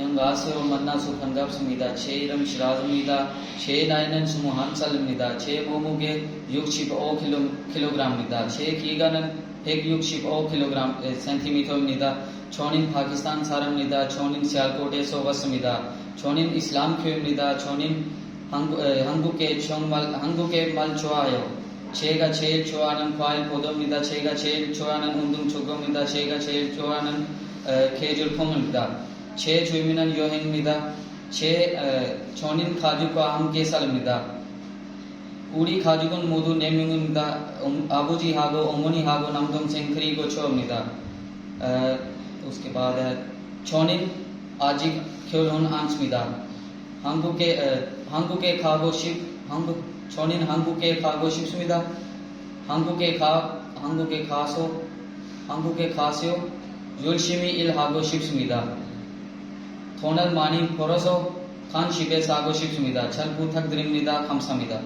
안녕하세요. 만나서 반갑습니다. 제 이름 시라즈입니다. 제 나이는 21살입니다. 제 몸무게 65kg입니다. 제 키가는 165cm입니다. 저는 파키스탄 사람입니다. 저는 시알코트에서 왔습니다. 저는 이슬람교입니다. 저는 한국의 말 좋아해요. 제가 제일 좋아하는 과일 포도입니다. 제가 제일 좋아하는 운동 축구입니다. 제가 제일 좋아하는 계절품입니다. 제 취미는 여행입니다. 저는 가족과 함께 삽니다. 우리 가족은 모두 4명입니다. 아버지하고 어머니하고 남동생 그리고 저입니다. उसके बाद 저는 아직 결혼 안 했습니다. 저는 한국에 가고 싶습니다. 한국에 가서 열심히 일하고 싶습니다. 돈을 많이 벌어서 간 집에 사고 싶습니다. 잘 부탁드립니다. 감사합니다.